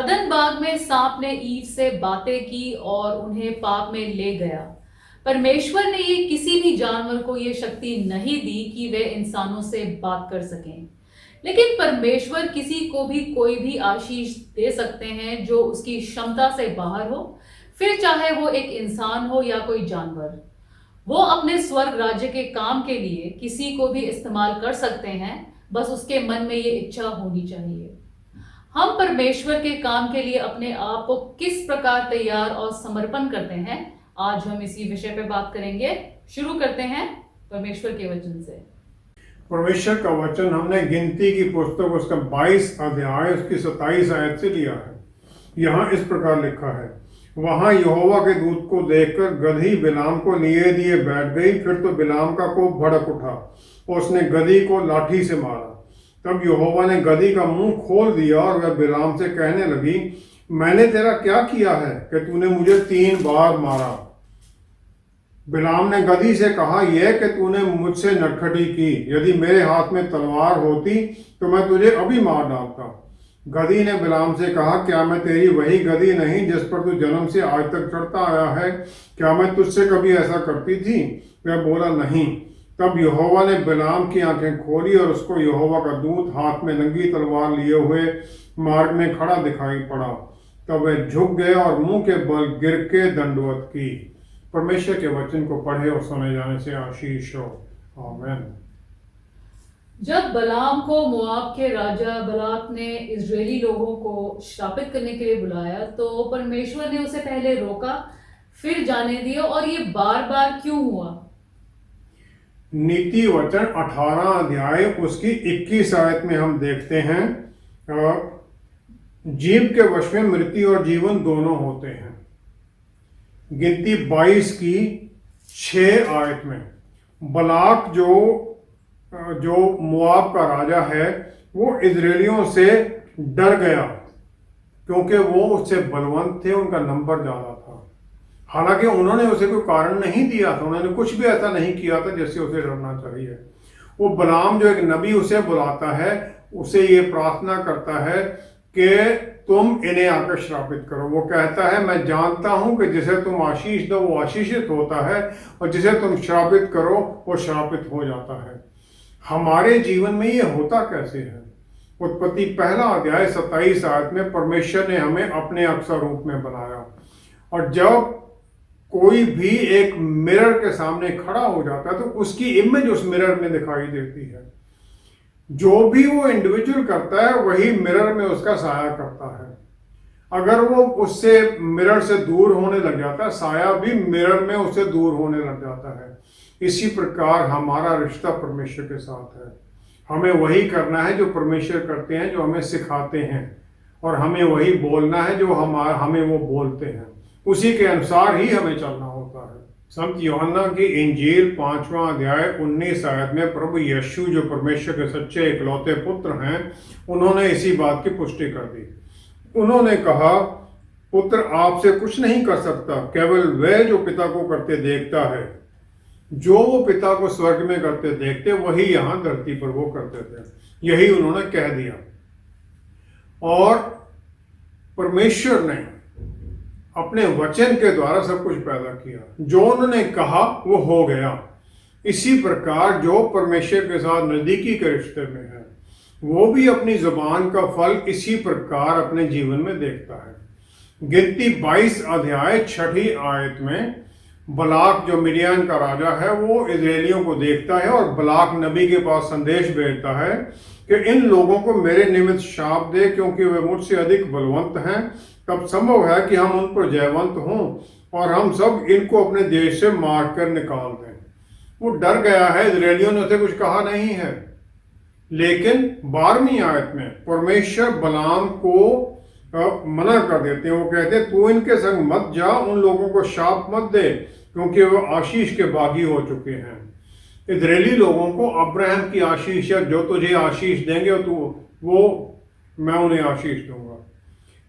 अदन बाग में सांप ने ईव से बातें की और उन्हें पाप में ले गया। परमेश्वर ने ये किसी भी जानवर को ये शक्ति नहीं दी कि वे इंसानों से बात कर सकें। लेकिन परमेश्वर किसी को भी कोई भी आशीष दे सकते हैं जो उसकी क्षमता से बाहर हो, फिर चाहे वो एक इंसान हो या कोई जानवर। वो अपने स्वर्ग राज्य के काम के लिए किसी को भी इस्तेमाल कर सकते हैं, बस उसके मन में ये इच्छा होनी चाहिए। हम परमेश्वर के काम के लिए अपने आप को किस प्रकार तैयार और समर्पण करते हैं, आज हम इसी विषय पे बात करेंगे। शुरू करते हैं परमेश्वर के वचन से। परमेश्वर का वचन हमने गिनती की पुस्तक उसका 22 अध्याय उसकी 27 आयत से लिया है। यहाँ इस प्रकार लिखा है, वहां यहोवा के दूत को देखकर गदही बिलाम को लिए दिए बैठ गई। फिर तो बिलाम का कोप भड़क उठा और उसने गदही को लाठी से मारा। तब यहोवा ने गदही का मुंह खोल दिया और वह बिलाम से कहने लगी, मैंने तेरा क्या किया है कि तूने मुझे 3 बार मारा। बिलाम ने गदही से कहा, यह कि तूने मुझसे नटखटी की। यदि मेरे हाथ में तलवार होती तो मैं तुझे अभी मार डालता। गदही ने बिलाम से कहा, क्या मैं तेरी वही गदही नहीं जिस पर तू जन्म से आज तक चढ़ता आया है? क्या मैं तुझसे कभी ऐसा करती थी? वह बोला, नहीं। तब यहोवा ने बिलाम की आंखें खोली और उसको यहोवा का दूत हाथ में नंगी तलवार लिए हुए मार्ग में खड़ा दिखाई पड़ा। तब वह झुक गया और मुंह के बल गिर के दंडवत की। परमेश्वर के वचन को पढ़े और सुने जाने से आशीष हो। आमीन। जब बलाम को मोआब के राजा बलाक ने इजरायली लोगों को श्रापित करने के लिए बुलाया, तो परमेश्वर ने उसे पहले रोका, फिर जाने दिया, और ये बार बार क्यों हुआ? नीति वचन 18 अध्याय उसकी 21 आयत में हम देखते हैं, जीव के वश में मृत्यु और जीवन दोनों होते हैं। गिनती 22 की 6 आयत में बलाक जो मोआब का राजा है, वो इजरायलियों से डर गया क्योंकि वो उससे बलवंत थे, उनका नंबर ज्यादा था। हालांकि उन्होंने उसे कोई कारण नहीं दिया था, उन्होंने कुछ भी ऐसा नहीं किया था जिससे उसे डरना चाहिए। वो बलाम जो एक नबी उसे बुलाता है, उसे ये प्रार्थना करता है कि तुम इन्हें आकर श्रापित करो। वो कहता है, मैं जानता हूं कि जिसे तुम आशीष दो वो आशीषित होता है, और जिसे तुम श्रापित करो वो श्रापित हो जाता है। हमारे जीवन में ये होता कैसे है? उत्पत्ति 1 अध्याय 27 आयत में परमेश्वर ने हमें अपने अक्सर रूप में बनाया, और जब कोई भी एक मिरर के सामने खड़ा हो जाता है तो उसकी इमेज उस मिरर में दिखाई देती है। जो भी वो इंडिविजुअल करता है वही मिरर में उसका साया करता है। अगर वो उससे मिरर से दूर होने लग जाता है, साया भी मिरर में उससे दूर होने लग जाता है। इसी प्रकार हमारा रिश्ता परमेश्वर के साथ है। हमें वही करना है जो परमेश्वर करते हैं, जो हमें सिखाते हैं, और हमें वही बोलना है जो हमें वो बोलते हैं। उसी के अनुसार ही हमें चलना होता है। संत यूहन्ना की इंजील 5वां अध्याय 19 आयत में प्रभु यीशु जो परमेश्वर के सच्चे इकलौते पुत्र हैं, उन्होंने इसी बात की पुष्टि कर दी। उन्होंने कहा, पुत्र आपसे कुछ नहीं कर सकता, केवल वह जो पिता को करते देखता है। जो वो पिता को स्वर्ग में करते देखते वही यहाँ धरती पर वो करते थे। यही उन्होंने कह दिया। और परमेश्वर ने अपने वचन के द्वारा सब कुछ पैदा किया। जो उन्होंने कहा वो हो गया। इसी प्रकार जो परमेश्वर के साथ नजदीकी के रिश्ते में है, वो भी अपनी जुबान का फल इसी प्रकार अपने जीवन में देखता है। गिनती 22 अध्याय 6 आयत में बलाक जो मिडियान का राजा है, वो इजरायलियों को देखता है और बलाक नबी के पास संदेश भेजता है कि इन लोगों को मेरे निमित्त शाप दे, क्योंकि वे मुझसे अधिक बलवंत हैं। तब संभव है कि हम उन पर जयवंत हों और हम सब इनको अपने देश से मार कर निकाल दें। वो डर गया है, इजरायलियों ने उसे कुछ कहा नहीं है। लेकिन 12वीं आयत में परमेश्वर बलाम को मना कर देते हैं। वो कहते हैं, तू इनके संग मत जा, उन लोगों को शाप मत दे, क्योंकि वो आशीष के बागी हो चुके हैं। इजरायली लोगों को अब्राहम की आशीष, या जो तुझे आशीष देंगे तो वो मैं उन्हें आशीष दूंगा।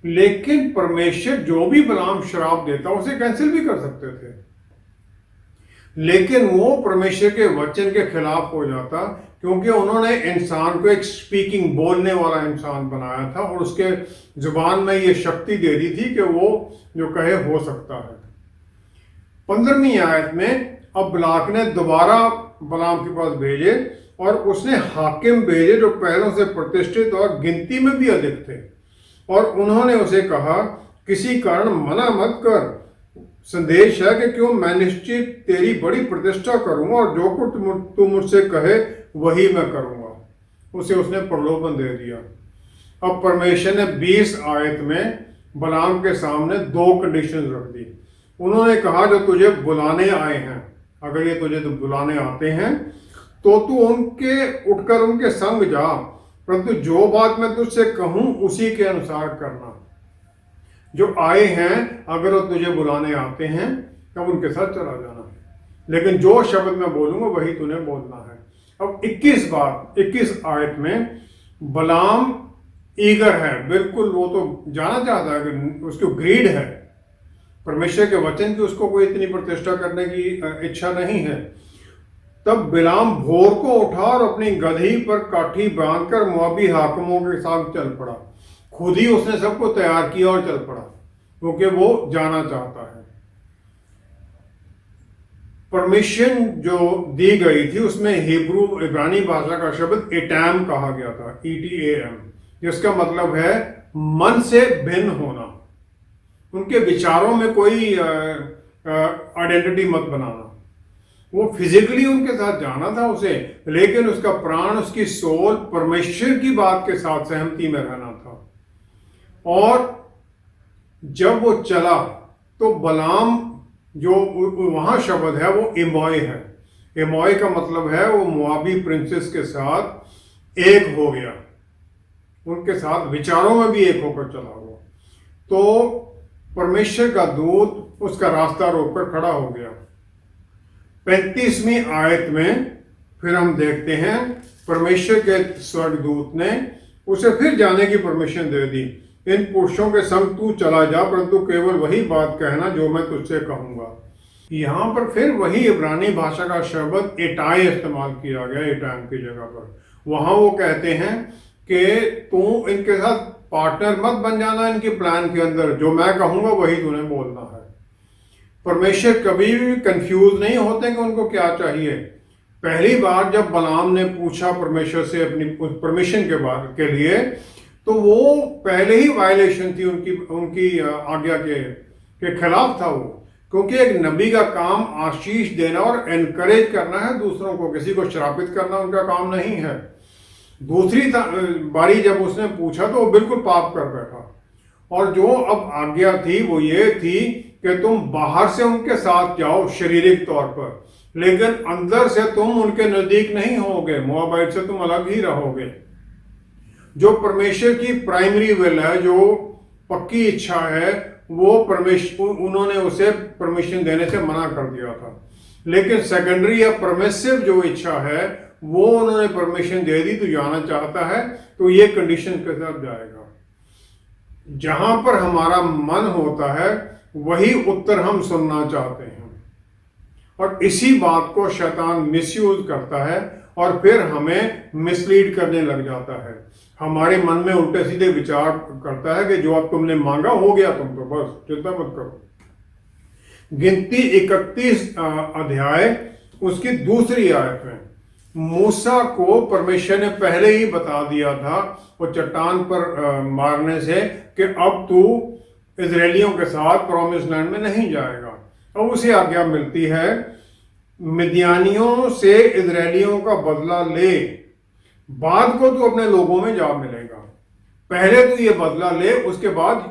लेकिन परमेश्वर जो भी बलाम श्राप देता उसे कैंसिल भी कर सकते थे, लेकिन वो परमेश्वर के वचन के खिलाफ हो जाता, क्योंकि उन्होंने इंसान को एक स्पीकिंग बोलने वाला इंसान बनाया था और उसके जुबान में ये शक्ति दे दी थी कि वो जो कहे हो सकता है। 15वीं आयत में अब बलाक ने दोबारा बलाम के पास भेजे और उसने हाकिम भेजे जो पहलों से प्रतिष्ठित और गिनती में भी अधिक थे, और उन्होंने उसे कहा, किसी कारण मना मत कर। संदेश है कि क्यों मैं निश्चित तेरी बड़ी प्रतिष्ठा करूंगा और जो कुछ तू मुझसे कहे वही मैं करूंगा। उसे उसने प्रलोभन दे दिया। अब परमेश्वर ने 20 आयत में बलाम के सामने 2 कंडीशन रख दी। उन्होंने कहा, जो तुझे बुलाने आए हैं, अगर ये तुझे तो बुलाने आते हैं तो तू उठकर उनके संग जा, परंतु जो बात मैं तुझसे कहूं उसी के अनुसार करना। जो आए हैं अगर वो तुझे बुलाने आते हैं तब उनके साथ चला जाना, लेकिन जो शब्द मैं बोलूंगा वही तूने बोलना है। अब 21 आयत में बलाम ईगर है, बिल्कुल वो तो जाना चाहता है कि उसको ग्रीड है परमेश्वर के वचन की, उसको कोई इतनी प्रतिष्ठा करने की इच्छा नहीं है। तब बिलाम भोर को उठा और अपनी गधी पर काठी बांधकर मोआबी हाकिमों के साथ चल पड़ा। खुद ही उसने सबको तैयार किया और चल पड़ा, क्योंकि वो जाना चाहता है। परमिशन जो दी गई थी उसमें हिब्रू इब्रानी भाषा का शब्द एटाम कहा गया था, ETAM, जिसका मतलब है मन से भिन्न होना। उनके विचारों में कोई आइडेंटिटी मत बनाना। वो फिजिकली उनके साथ जाना था उसे, लेकिन उसका प्राण, उसकी सोल परमेश्वर की बात के साथ सहमति में रहना था। और जब वो चला तो बलाम, जो वहां शब्द है वो एमोय है। एमोय का मतलब है वो मोआबी प्रिंसेस के साथ एक हो गया, उनके साथ विचारों में भी एक होकर चला हुआ। तो परमेश्वर का दूत उसका रास्ता रोककर खड़ा हो गया। 35वीं आयत में फिर हम देखते हैं परमेश्वर के स्वर्गदूत ने उसे फिर जाने की परमिशन दे दी। इन पुरुषों के संग तू चला जा, परंतु केवल वही बात कहना जो मैं तुझसे कहूंगा। यहां पर फिर वही इब्रानी भाषा का शब्द एटाई इस्तेमाल किया गया, एटाम की जगह पर। वहां वो कहते हैं कि तू इनके साथ पार्टनर मत बन जाना इनके प्लान के अंदर, जो मैं कहूंगा वही तूने बोलना है। परमेश्वर कभी भी कंफ्यूज नहीं होते कि उनको क्या चाहिए। पहली बार जब बलाम ने पूछा परमेश्वर से अपनी परमिशन के लिए, तो वो पहले ही वायलेशन थी उनकी आज्ञा के खिलाफ था वो, क्योंकि एक नबी का काम आशीष देना और एनकरेज करना है दूसरों को, किसी को श्रापित करना उनका काम नहीं है। दूसरी बारी जब उसने पूछा तो वो बिल्कुल पाप कर बैठा, और जो अब आज्ञा थी वो ये थी कि तुम बाहर से उनके साथ जाओ शारीरिक तौर पर, लेकिन अंदर से तुम उनके नजदीक नहीं होगे, मोआबाइट से तुम अलग ही रहोगे। जो परमेश्वर की प्राइमरी विल है, जो पक्की इच्छा है, वो परमेश्वर, उन्होंने उसे परमिशन देने से मना कर दिया था। लेकिन सेकेंडरी या परमिसिव जो इच्छा है वो उन्होंने परमिशन दे दी। तो जाना चाहता है तो ये कंडीशन के साथ जाएगा। जहां पर हमारा मन होता है वही उत्तर हम सुनना चाहते हैं, और इसी बात को शैतान मिसयूज करता है और फिर हमें मिसलीड करने लग जाता है। हमारे मन में उल्टे सीधे विचार करता है कि जो अब तुमने मांगा हो गया, तुम तो बस चिंता मत करो। गिनती 31 अध्याय उसकी दूसरी आयत में मूसा को परमेश्वर ने पहले ही बता दिया था वो चट्टान पर मारने से कि अब तू इजरायलियों के साथ प्रॉमिस लैंड में नहीं जाएगा। अब उसे आज्ञा मिलती है, मिद्यानियों से इजरायलियों का बदला ले, बाद को तू अपने लोगों में जा मिलेगा। पहले तू ये बदला ले, उसके बाद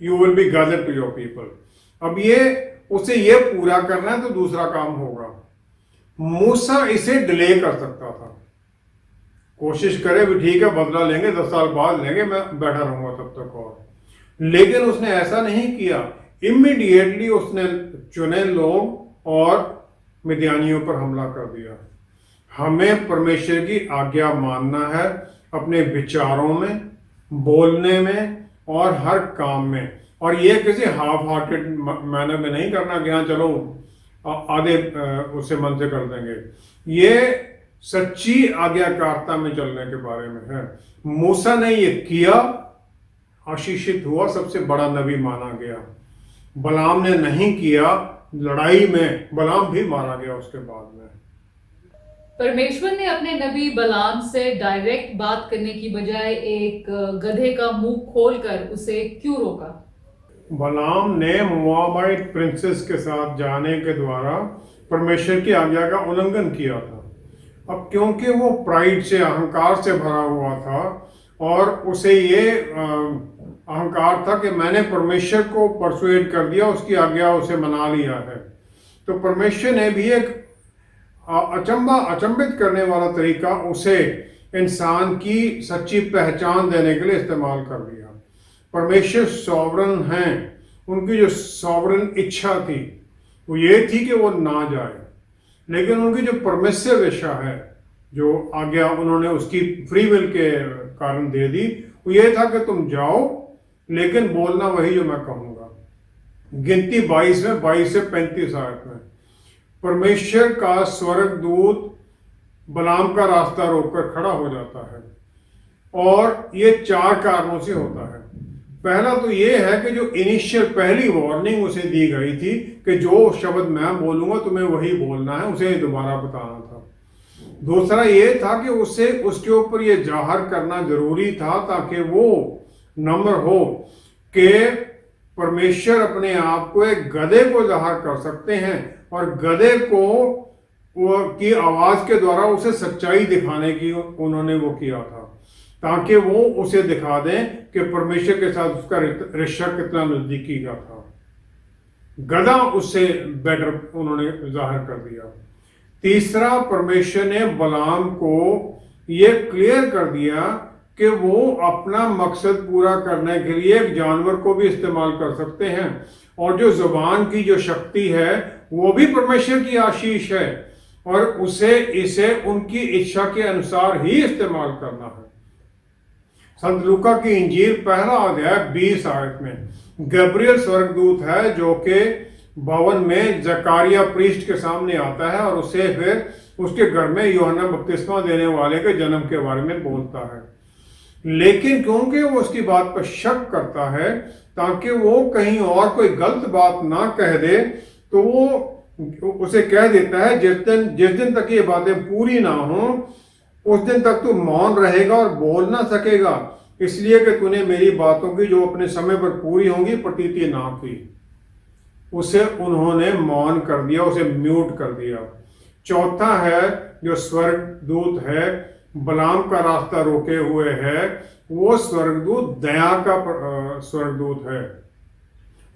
you will be gathered to your people. अब ये उसे ये पूरा करना है तो दूसरा काम होगा। मूसा इसे डिले कर सकता था, कोशिश करे भी ठीक है बदला लेंगे, 10 साल बाद लेंगे, मैं बैठा रहूंगा तब तक, और लेकिन उसने ऐसा नहीं किया। इमीडिएटली उसने चुने लोग और मिद्यानियों पर हमला कर दिया। हमें परमेश्वर की आज्ञा मानना है अपने विचारों में, बोलने में और हर काम में, और ये किसी हाफ हार्टेड मैनर में नहीं करना कि हाँ चलो आधे उससे मन से कर देंगे। ये सच्ची आज्ञाकारिता में चलने के बारे में है। मूसा ने ये किया, आशीषित हुआ, सबसे बड़ा नबी माना गया। बलाम ने नहीं किया, लड़ाई में बलाम भी मारा गया उसके बाद में। परमेश्वर ने अपने नबी बलाम से डायरेक्ट बात करने की बजाय एक गधे का मुंह खोलकर उसे क्यों रोका? बलाम ने मोआबाइट प्रिंसेस के साथ जाने के द्वारा परमेश्वर की आज्ञा का उल्लंघन किया था। अब क्योंकि वो प्राइड से, अहंकार से भरा हुआ था और उसे ये अहंकार था कि मैंने परमेश्वर को परसुएड कर दिया, उसकी आज्ञा उसे मना लिया है, तो परमेश्वर ने भी एक अचंभित करने वाला तरीका उसे इंसान की सच्ची पहचान देने के लिए इस्तेमाल कर दिया। परमेश्वर सॉवरन हैं, उनकी जो सॉवरन इच्छा थी वो ये थी कि वो ना जाए, लेकिन उनकी जो परमिसिव इच्छा है, जो आज्ञा उन्होंने उसकी फ्री विल के कारण दे दी, वो ये था कि तुम जाओ लेकिन बोलना वही जो मैं कहूँगा। गिनती 22 में 22 से 35 आयत में परमेश्वर का स्वर्गदूत बलाम का रास्ता रोककर खड़ा हो जाता है, और ये 4 कारणों से होता है। पहला तो ये है कि जो इनिशियल पहली वार्निंग उसे दी गई थी कि जो शब्द मैं बोलूंगा तुम्हें वही बोलना है, उसे दोबारा बताना था। दूसरा ये था कि उसे उसके ऊपर ये जाहिर करना जरूरी था ताकि वो नम्र हो कि परमेश्वर अपने आप को एक गधे को जाहिर कर सकते हैं, और गधे को की आवाज के द्वारा उसे सच्चाई दिखाने की उन्होंने वो किया था, ताकि वो उसे दिखा दें कि परमेश्वर के साथ उसका रिश्ता कितना नजदीकी का था। गधा उससे बेटर उन्होंने जाहिर कर दिया। तीसरा, परमेश्वर ने बलाम को ये क्लियर कर दिया कि वो अपना मकसद पूरा करने के लिए एक जानवर को भी इस्तेमाल कर सकते हैं, और जो जुबान की जो शक्ति है वो भी परमेश्वर की आशीष है, और इसे उनकी इच्छा के अनुसार ही इस्तेमाल करना है। संत लूका की इंजील पहला अध्याय 20 आयत में गब्रियल स्वर्गदूत है जो कि भवन में जकारिया प्रीस्ट के सामने आता है और उसे फिर उसके घर में यूहन्ना बपतिस्मा देने वाले के जन्म के बारे में बोलता है। लेकिन क्योंकि वो उसकी बात पर शक करता है ताकि वो कहीं और कोई गलत बात ना कह दे, तो वो उसे कह देता है जिस दिन तक ये बातें पूरी ना हो उस दिन तक तू मौन रहेगा और बोल ना सकेगा, इसलिए कि तूने मेरी बातों की जो अपने समय पर पूरी होंगी प्रतीति ना की। उसे उन्होंने मौन कर दिया, उसे म्यूट कर दिया। चौथा है, जो स्वर्गदूत है बलाम का रास्ता रोके हुए है, वो स्वर्गदूत दया का स्वर्गदूत है।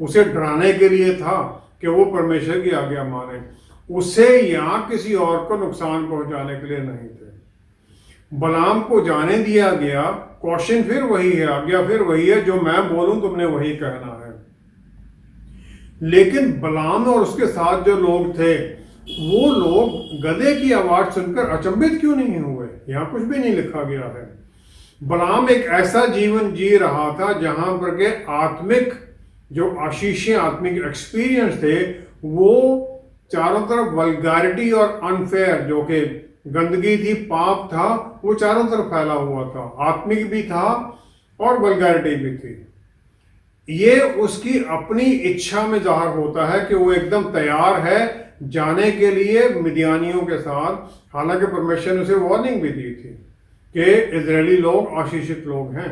उसे डराने के लिए था कि वो परमेश्वर की आज्ञा माने, उसे या किसी और को नुकसान पहुंचाने के लिए नहीं थे। बलाम को जाने दिया गया, क्वेश्चन फिर वही है, आज्ञा फिर वही है, जो मैं बोलूं तुमने वही कहना है। लेकिन बलाम और उसके साथ जो लोग थे वो लोग गधे की आवाज सुनकर अचंभित क्यों नहीं हुए? यहाँ कुछ भी नहीं लिखा गया है। बलाम एक ऐसा जीवन जी रहा था जहां पर के आत्मिक जो आशीषें, आत्मिक एक्सपीरियंस थे, वो चारों तरफ वल्गैरिटी और अनफेयर, जो कि गंदगी थी, पाप था, वो चारों तरफ फैला हुआ था। आत्मिक भी था और वल्गैरिटी भी थी। ये उसकी अपनी इच्छा में जाहिर होता है कि वो एकदम तैयार है जाने के लिए मिद्यानियों के साथ, हालांकि परमेश्वर ने उसे वार्निंग भी दी थी कि इजरायली लोग आशीषित लोग हैं।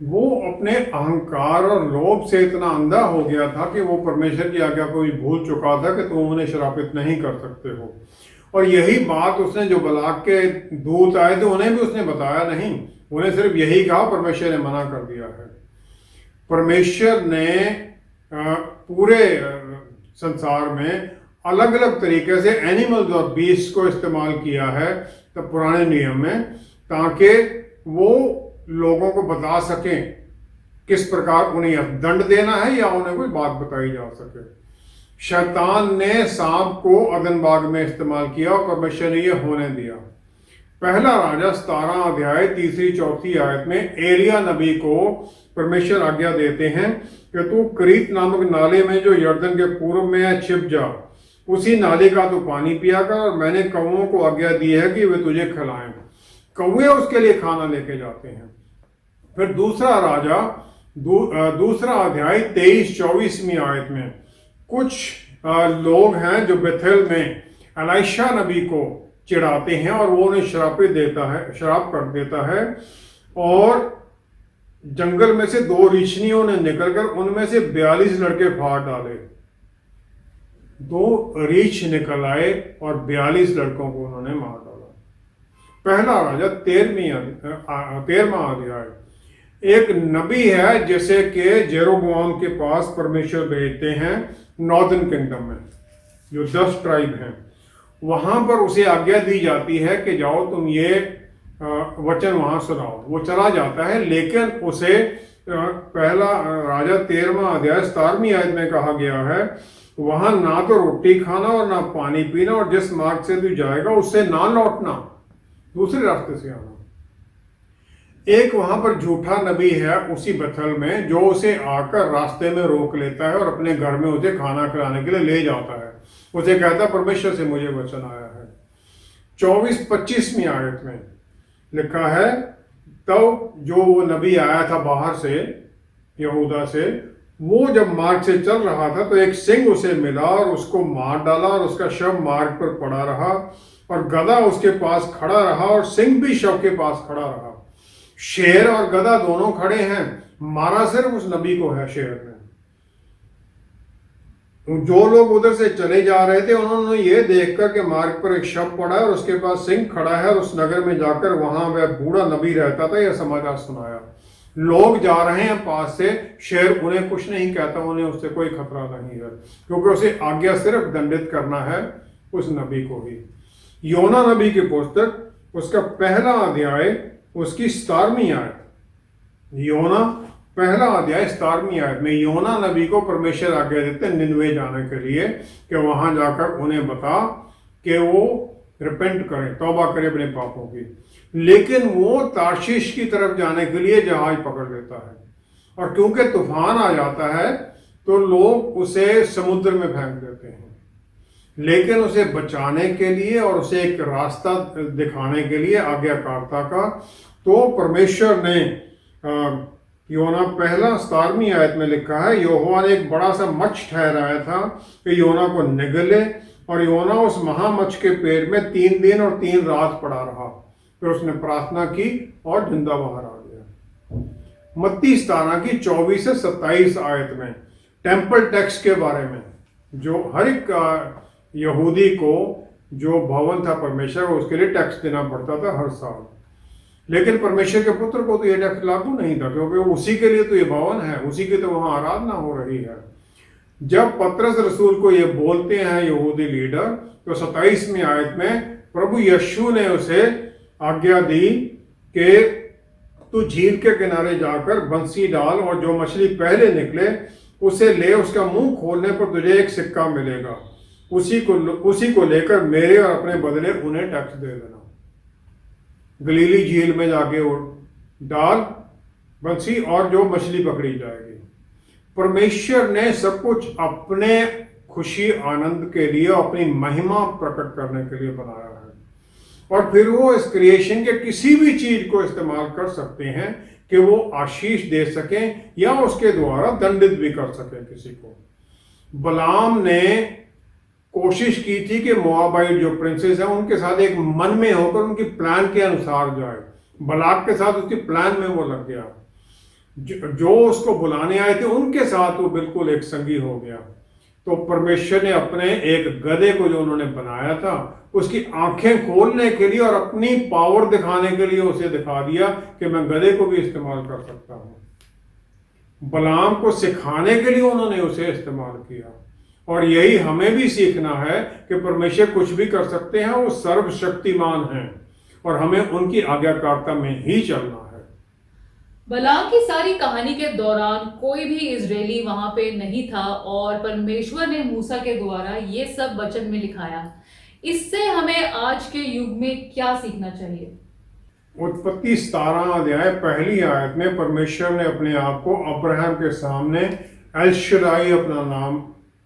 वो अपने अहंकार और लोभ से इतना अंधा हो गया था कि वो परमेश्वर की आज्ञा को भी भूल चुका था कि तुम उन्हें श्रापित नहीं कर सकते हो। और यही बात उसने, जो बलाक के दूत आए थे उन्हें भी उसने बताया नहीं, उन्हें सिर्फ यही कहा, परमेश्वर ने मना कर दिया है। परमेश्वर ने पूरे संसार में अलग अलग तरीके से एनिमल्स और बीस्ट को इस्तेमाल किया है तो पुराने नियम में, ताकि वो लोगों को बता सकें किस प्रकार उन्हें दंड देना है या उन्हें कोई बात बताई जा सके। शैतान ने सांप को अदन बाग में इस्तेमाल किया और परमेश्वर ने यह होने दिया। पहला राजा 17 अध्याय 3-4 आयत में एलिया नबी को परमेश्वर आज्ञा देते हैं कि तू करीत नामक नाले में जो यर्दन के पूर्व में है छिप जा, उसी नाली का तू पानी पिया कर, और मैंने कौवों को आज्ञा दी है कि वे तुझे खिलाएं। कौवे उसके लिए खाना लेके जाते हैं। फिर दूसरा राजा दूसरा अध्याय 23-24वीं आयत में कुछ लोग हैं जो बेथेल में एलीशा नबी को चिढ़ाते हैं और वो उन्हें श्राप कर देता है। और जंगल में से 2 रीछनियों ने निकलकर उनमें से 42 लड़के फाड़ डाले। 2 रीछ निकल आए और 42 लड़कों को उन्होंने मार डाला। पहला राजा 13वां अध्याय। एक नबी है जैसे कि जेरोबोआम के पास परमेश्वर भेजते हैं नॉर्दर्न किंगडम में, जो 10 ट्राइब हैं। वहां पर उसे आज्ञा दी जाती है कि जाओ तुम ये वचन वहां सुनाओ। वो चला जाता है, लेकिन उसे पहला राजा 13वां अध्याय 17वीं आयत में कहा गया है वहां ना तो रोटी खाना और ना पानी पीना, और जिस मार्ग से तू जाएगा उससे ना लौटना, दूसरे रास्ते से आना। एक वहां पर झूठा नबी है उसी बेथेल में, जो उसे आकर रास्ते में रोक लेता है और अपने घर में उसे खाना खिलाने के लिए ले जाता है। उसे कहता है परमेश्वर से मुझे वचन आया है। 24-25वीं आयत में लिखा है, तब जो वो नबी आया था बाहर से यहूदा से, वो जब मार्ग से चल रहा था तो एक सिंह उसे मिला और उसको मार डाला, और उसका शव मार्ग पर पड़ा रहा, और गधा उसके पास खड़ा रहा, और सिंह भी शव के पास खड़ा रहा। शेर और गधा दोनों खड़े हैं, मारा सिर्फ उस नबी को है शेर ने। जो लोग उधर से चले जा रहे थे उन्होंने ये देखकर कि मार्ग पर एक शव पड़ा है और उसके पास सिंह खड़ा है और उस नगर में जाकर वहां वह बूढ़ा नबी रहता था, यह समाचार सुनाया। लोग जा रहे हैं पास से, शेर उन्हें कुछ नहीं कहता, उन्हें उससे कोई खतरा नहीं है, क्योंकि उसे आज्ञा सिर्फ दंडित करना है उस नबी को ही। योना नबी की पुस्तक उसका पहला अध्याय उसकी 17वीं आयत। योना पहला अध्याय 17वीं आयत में योना नबी को परमेश्वर आज्ञा देते निनवे जाने के लिए कि वहां जाकर उन्हें बता कि वो रिपेंट करें, तौबा करें अपने पापों की। लेकिन वो तार्शीश की तरफ जाने के लिए जहाज पकड़ लेता है, और क्योंकि तूफान आ जाता है तो लोग उसे समुद्र में फेंक देते हैं। लेकिन उसे बचाने के लिए और उसे एक रास्ता दिखाने के लिए आज्ञाकारिता का, तो परमेश्वर ने योना पहला 17वीं आयत में लिखा है, यहोवा ने एक बड़ा सा मच्छ ठहराया था कि योना को निगले, और योना उस महामच्छ के पेट में 3 दिन और 3 रात पड़ा रहा। फिर उसने प्रार्थना की और जिंदा बाहर आ गया। मत्ती 17 की 24 से 27 आयत में टेम्पल टैक्स के बारे में, जो हर एक यहूदी को जो भवन था परमेश्वर, उसके लिए टैक्स देना पड़ता था हर साल। लेकिन परमेश्वर के पुत्र को तो यह टैक्स लागू नहीं था, क्योंकि उसी के लिए तो ये भवन है, उसी की तो वहां आराधना हो रही है। जब पतरस रसूल को ये बोलते हैं यहूदी लीडर, तो 27वीं आयत में प्रभु यीशु ने उसे आज्ञा दी कि तू झील के किनारे जाकर बंसी डाल, और जो मछली पहले निकले उसे ले, उसका मुंह खोलने पर तुझे एक सिक्का मिलेगा, उसी को लेकर मेरे और अपने बदले उन्हें टैक्स दे देना। गलीली झील में जाके डाल बंसी, और जो मछली पकड़ी जाएगी। परमेश्वर ने सब कुछ अपने खुशी आनंद के लिए, अपनी महिमा प्रकट करने के लिए बनाया है, और फिर वो इस क्रिएशन के किसी भी चीज को इस्तेमाल कर सकते हैं कि वो आशीष दे सकें या उसके द्वारा दंडित भी कर सकें किसी को। बलाम ने कोशिश की थी कि मोआबाइट जो प्रिंसेस है उनके साथ एक मन में होकर उनकी प्लान के अनुसार जाए। बलाक के साथ उसकी प्लान में वो लग गया, जो उसको बुलाने आए थे उनके साथ वो बिल्कुल एक संगी हो गया। तो परमेश्वर ने अपने एक गधे को जो उन्होंने बनाया था उसकी आंखें खोलने के लिए और अपनी पावर दिखाने के लिए उसे दिखा दिया कि मैं गधे को भी इस्तेमाल कर सकता हूं। बलाम को सिखाने के लिए उन्होंने उसे इस्तेमाल किया, और यही हमें भी सीखना है कि परमेश्वर कुछ भी कर सकते हैं, वो सर्वशक्तिमान हैं, और हमें उनकी आज्ञाकारिता में ही चलना है। बलाम की सारी कहानी के दौरान कोई भी इजरायली वहां पे नहीं था, और परमेश्वर ने मूसा के द्वारा ये सब वचन में लिखाया। इससे हमें आज के युग में क्या सीखना चाहिए? उत्पत्ति 17 अध्याय पहली आयत में परमेश्वर ने अपने आप को अब्राहम के सामने एल शदाई अपना नाम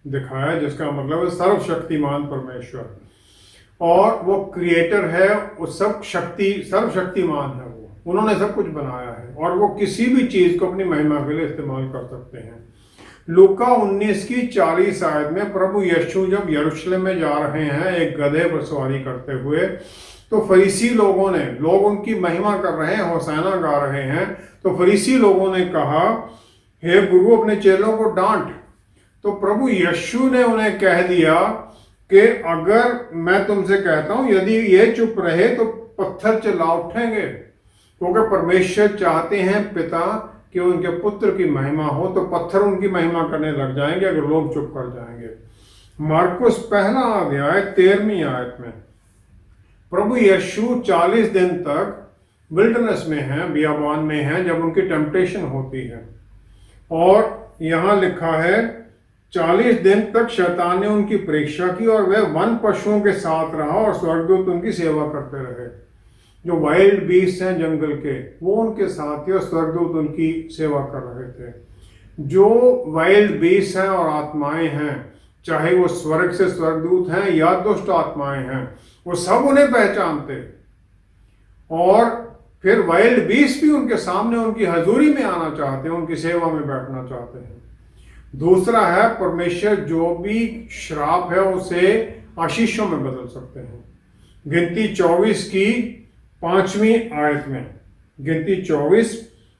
दिखाया, जिसका मतलब है सर्वशक्तिमान परमेश्वर। और वो क्रिएटर है, वो सर्वशक्तिमान है, वो उन्होंने सब कुछ बनाया है और वो किसी भी चीज को अपनी महिमा के लिए इस्तेमाल कर सकते हैं। लूका 19 की 40 आयत में प्रभु यीशु जब यरूशलेम में जा रहे हैं एक गधे पर सवारी करते हुए, तो फरीसी लोग उनकी महिमा कर रहे हैं, होशाना गा रहे हैं। तो फरीसी लोगों ने कहा, हे गुरु अपने चेलों को डांट। तो प्रभु यीशु ने उन्हें कह दिया कि अगर मैं तुमसे कहता हूं यदि ये चुप रहे तो पत्थर चिल्ला उठेंगे, क्योंकि परमेश्वर चाहते हैं पिता कि उनके पुत्र की महिमा हो, तो पत्थर उनकी महिमा करने लग जाएंगे अगर लोग चुप कर जाएंगे। मार्कुस 1 अध्याय 13वीं आयत में प्रभु यीशु 40 दिन तक विल्डरनेस में हैं, बियाबान में हैं, जब उनकी टेम्पटेशन होती है। और यहां लिखा है 40 दिन तक शैतान ने उनकी परीक्षा की और वह वन पशुओं के साथ रहा और स्वर्गदूत उनकी सेवा करते रहे। जो वाइल्ड बीस्ट हैं जंगल के, वो उनके साथ थे और स्वर्गदूत उनकी सेवा कर रहे थे। जो वाइल्ड बीस्ट हैं और आत्माएं हैं, चाहे वो स्वर्ग से स्वर्गदूत हैं या दुष्ट आत्माएं हैं, वो सब उन्हें पहचानते और फिर वाइल्ड बीस्ट भी उनके सामने उनकी हजूरी में आना चाहते हैं, उनकी सेवा में बैठना चाहते हैं। दूसरा है, परमेश्वर जो भी श्राप है उसे आशीषों में बदल सकते हैं। गिनती 24 की 5वीं आयत में, गिनती 24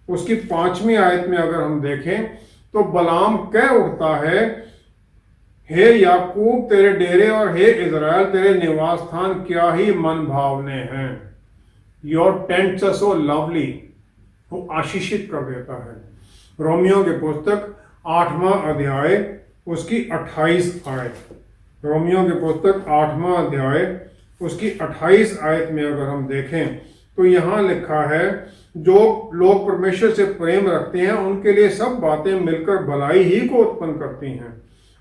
उसकी 5वीं आयत में अगर हम देखें तो बलाम कह उठता है, हे याकूब तेरे डेरे और हे इज़राइल तेरे निवास स्थान क्या ही मन भावने हैं। Your tents are so lovely, वो आशीषित कर देता है। रोमियो की पुस्तक 8वां अध्याय उसकी 28 आयत, रोमियो की पुस्तक 8वां अध्याय उसकी 28 आयत में अगर हम देखें तो यहाँ लिखा है, जो लोग परमेश्वर से प्रेम रखते हैं उनके लिए सब बातें मिलकर भलाई ही को उत्पन्न करती हैं,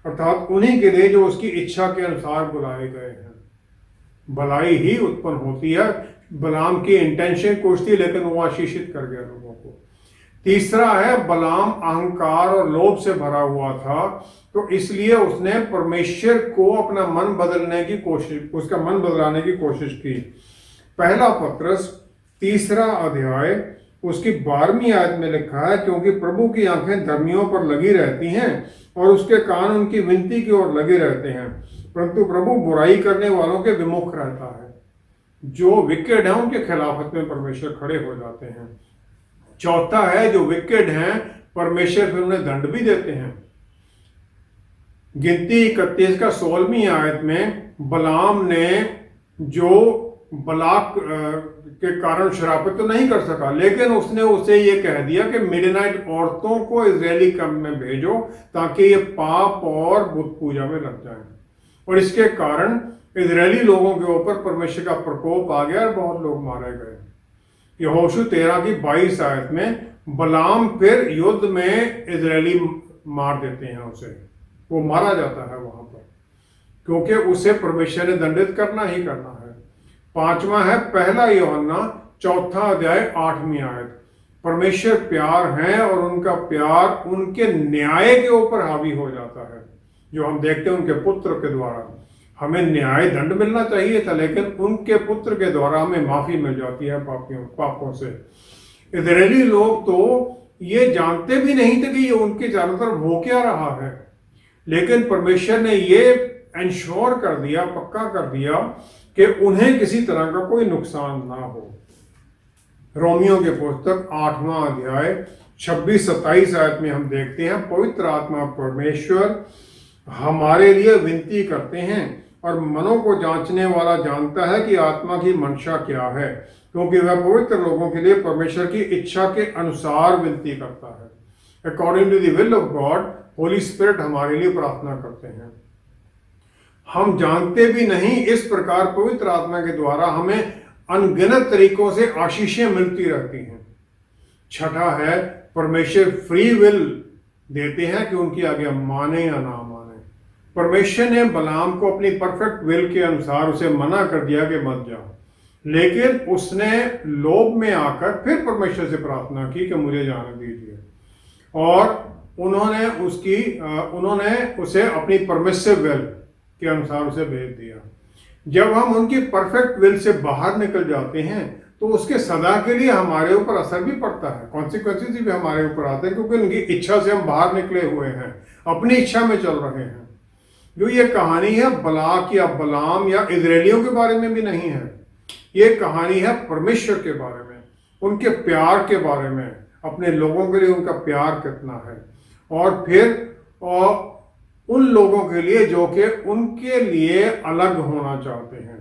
अर्थात उन्हीं के लिए जो उसकी इच्छा के अनुसार बुलाए गए हैं। भलाई ही उत्पन्न होती है। बलाम की इंटेंशन कुछ थी लेकिन वो आशीषित कर गया लोगों को। तीसरा है, बलाम अहंकार और लोभ से भरा हुआ था, तो इसलिए उसने परमेश्वर को अपना मन बदलने की कोशिश, उसका मन बदलाने की कोशिश की। पहला पत्रस 3 अध्याय उसकी 12वीं आयत में लिखा है, क्योंकि प्रभु की आंखें धर्मियों पर लगी रहती हैं और उसके कान उनकी विनती की ओर लगे रहते हैं, परंतु प्रभु बुराई करने वालों के विमुख रहता है। जो विकेड है उनके खिलाफत में परमेश्वर खड़े हो जाते हैं। चौथा है, जो विकेड हैं परमेश्वर फिर उन्हें दंड भी देते हैं। गिनती 31 का 16वीं आयत में बलाम ने जो बलाक के कारण शराफत तो नहीं कर सका, लेकिन उसने उसे ये कह दिया कि मिडनाइट औरतों को इजरायली कैंप में भेजो ताकि ये पाप और बुत पूजा में लग जाएं, और इसके कारण इजरायली लोगों के ऊपर परमेश्वर का प्रकोप आ गया और बहुत लोग मारे गए। यहोशू 13 की 22 आयत में बलाम फिर युद्ध में इजरायली मार देते हैं, उसे वो मारा जाता है वहां पर, क्योंकि उसे परमेश्वर ने दंडित करना ही करना है। 5वां है, 1 यूहन्ना 4 अध्याय 8वीं आयत। परमेश्वर प्यार है और उनका प्यार उनके न्याय के ऊपर हावी हो जाता है, जो हम देखते हैं उनके पुत्र के द्वारा। हमें न्याय दंड मिलना चाहिए था, लेकिन उनके पुत्र के द्वारा हमें माफी मिल जाती है पापों से। इजरायली लोग तो ये जानते भी नहीं थे कि ये उनके चारों तरफ हो क्या रहा है, लेकिन परमेश्वर ने ये इंश्योर कर दिया, पक्का कर दिया कि उन्हें किसी तरह का कोई नुकसान ना हो। रोमियो के पुस्तक 8वां अध्याय 26-27 आयत में हम देखते हैं, पवित्र आत्मा परमेश्वर हमारे लिए विनती करते हैं और मनों को जांचने वाला जानता है कि आत्मा की मंशा क्या है, क्योंकि वह पवित्र लोगों के लिए परमेश्वर की इच्छा के अनुसार विनती करता है। According to the will of God, Holy Spirit हमारे लिए प्रार्थना करते हैं। हम जानते भी नहीं, इस प्रकार पवित्र आत्मा के द्वारा हमें अनगिनत तरीकों से आशीषें मिलती रहती हैं। छठा है, परमेश्वर फ्री विल देते हैं कि उनकी आज्ञा माने या ना माने। परमेश्वर ने बलाम को अपनी परफेक्ट विल के अनुसार उसे मना कर दिया कि मत जाओ, लेकिन उसने लोभ में आकर फिर परमेश्वर से प्रार्थना की कि मुझे जाने दीजिए, और उन्होंने उसे अपनी परमिसिव विल के अनुसार उसे भेज दिया। जब हम उनकी परफेक्ट विल से बाहर निकल जाते हैं तो उसके सदा के लिए हमारे ऊपर असर भी पड़ता है, कॉन्सिक्वेंसेस भी हमारे ऊपर आते हैं, क्योंकि उनकी इच्छा से हम बाहर निकले हुए हैं, अपनी इच्छा में चल रहे हैं। जो ये कहानी है बलाक या बलाम या इजराइलियों के बारे में भी नहीं है, ये कहानी है परमेश्वर के बारे में, उनके प्यार के बारे में, अपने लोगों के लिए उनका प्यार कितना है, और फिर उन लोगों के लिए जो कि उनके लिए अलग होना चाहते हैं,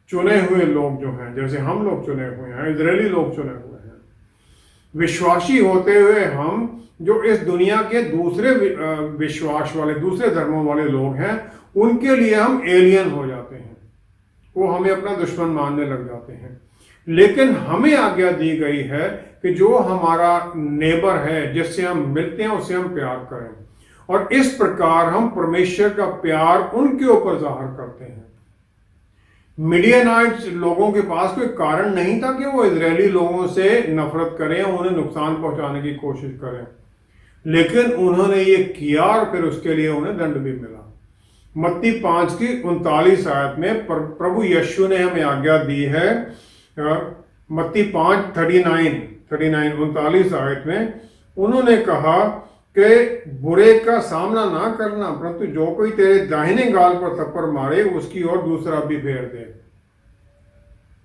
चुने हुए लोग जो हैं, जैसे हम लोग चुने हुए हैं, इजरायली लोग चुने हुए हैं, विश्वासी होते हुए हम जो इस दुनिया के दूसरे विश्वास वाले, दूसरे धर्मों वाले लोग हैं, उनके लिए हम एलियन हो जाते हैं, वो हमें अपना दुश्मन मानने लग जाते हैं। लेकिन हमें आज्ञा दी गई है कि जो हमारा नेबर है, जिससे हम मिलते हैं, उससे हम प्यार करें, और इस प्रकार हम परमेश्वर का प्यार उनके ऊपर जाहिर करते हैं। मिडियनाइट्स लोगों के पास कोई कारण नहीं था कि वो इजरायली लोगों से नफरत करें, उन्हें नुकसान पहुंचाने की कोशिश करें, लेकिन उन्होंने ये किया और फिर उसके लिए उन्हें दंड भी मिला। मत्ती 5:39 आयत में प्रभु यीशु ने हमें आज्ञा दी है, मत्ती 5:39 आयत में उन्होंने कहा कि बुरे का सामना ना करना, परंतु जो कोई तेरे दाहिने गाल पर थप्पड़ मारे उसकी ओर दूसरा भी फेर दे।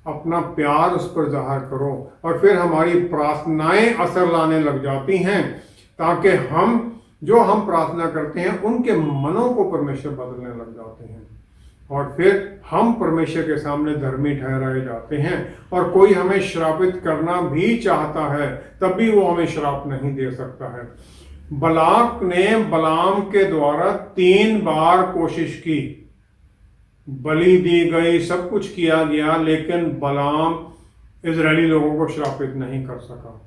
अपना प्यार उस पर जाहिर करो, और फिर हमारी प्रार्थनाएं असर लाने लग जाती हैं, ताकि हम प्रार्थना करते हैं उनके मनों को परमेश्वर बदलने लग जाते हैं, और फिर हम परमेश्वर के सामने धर्मी ठहराए जाते हैं। और कोई हमें श्रापित करना भी चाहता है, तब भी वो हमें श्राप नहीं दे सकता है। बलाक ने बलाम के द्वारा 3 बार कोशिश की, बलि दी गई, सब कुछ किया गया, लेकिन बलाम इजरायली लोगों को श्रापित नहीं कर सका।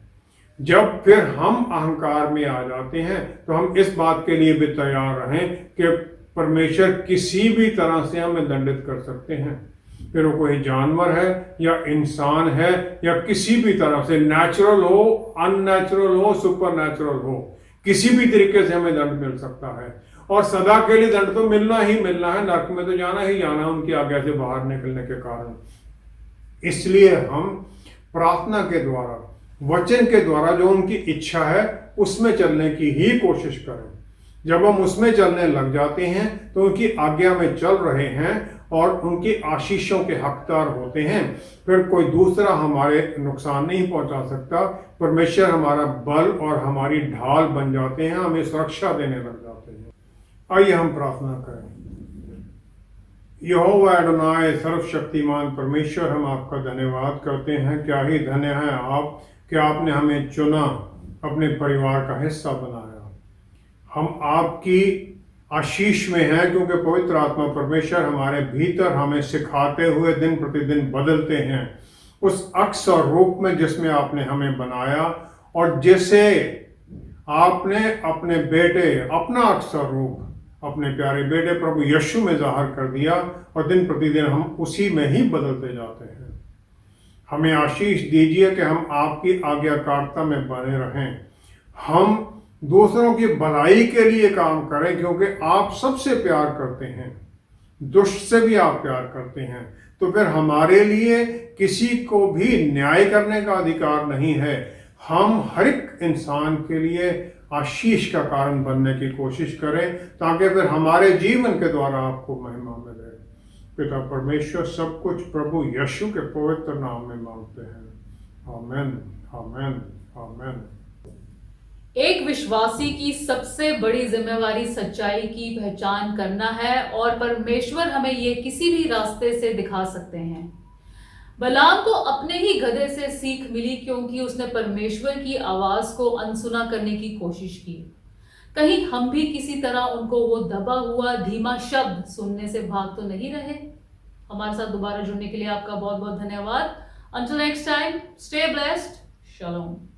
जब फिर हम अहंकार में आ जाते हैं तो हम इस बात के लिए भी तैयार रहें कि परमेश्वर किसी भी तरह से हमें दंडित कर सकते हैं, फिर वो कोई जानवर है या इंसान है या किसी भी तरह से, नेचुरल हो, अननेचुरल हो, सुपर नेचुरल हो, किसी भी तरीके से हमें दंड मिल सकता है, और सदा के लिए दंड तो मिलना ही मिलना है, नरक में तो जाना ही जाना है उनकी आज्ञा से बाहर निकलने के कारण। इसलिए हम प्रार्थना के द्वारा, वचन के द्वारा, जो उनकी इच्छा है उसमें चलने की ही कोशिश करें। जब हम उसमें चलने लग जाते हैं तो उनकी आज्ञा में चल रहे हैं और उनकी आशीषों के हकदार होते हैं, फिर कोई दूसरा हमारे नुकसान नहीं पहुंचा सकता। परमेश्वर हमारा बल और हमारी ढाल बन जाते हैं, हमें सुरक्षा देने लग जाते हैं। आइए हम प्रार्थना करें। यहोवा एडोनाय, सर्वशक्तिमान परमेश्वर, हम आपका धन्यवाद करते हैं। क्या ही धन्य है आप कि आपने हमें चुना, अपने परिवार का हिस्सा बनाया। हम आपकी आशीष में हैं, क्योंकि पवित्र आत्मा परमेश्वर हमारे भीतर हमें सिखाते हुए दिन प्रतिदिन बदलते हैं उस अक्स और रूप में जिसमें आपने हमें बनाया, और जिसे आपने अपने बेटे, अपना अक्स और रूप अपने प्यारे बेटे प्रभु यीशु में जाहिर कर दिया, और दिन प्रतिदिन हम उसी में ही बदलते जाते हैं। हमें आशीष दीजिए कि हम आपकी आज्ञाकारिता में बने रहें, हम दूसरों की भलाई के लिए काम करें, क्योंकि आप सबसे प्यार करते हैं, दुष्ट से भी आप प्यार करते हैं। तो फिर हमारे लिए किसी को भी न्याय करने का अधिकार नहीं है। हम हर एक इंसान के लिए आशीष का कारण बनने की कोशिश करें, ताकि फिर हमारे जीवन के द्वारा आपको महिमा मिले। पिता परमेश्वर सब कुछ प्रभु यीशु के पवित्र नाम में मांगते हैं। आमेन, आमेन, आमेन। एक विश्वासी की सबसे बड़ी जिम्मेवारी सच्चाई की पहचान करना है, और परमेश्वर हमें ये किसी भी रास्ते से दिखा सकते हैं। बलाम को अपने ही गधे से सीख मिली, क्योंकि उसने परमेश्वर की आवाज को अनसुना करने की कोशिश की। कहीं हम भी किसी तरह उनको वो दबा हुआ धीमा शब्द सुनने से भाग तो नहीं रहे। हमारे साथ दोबारा जुड़ने के लिए आपका बहुत बहुत धन्यवाद। Until next time, stay blessed. Shalom.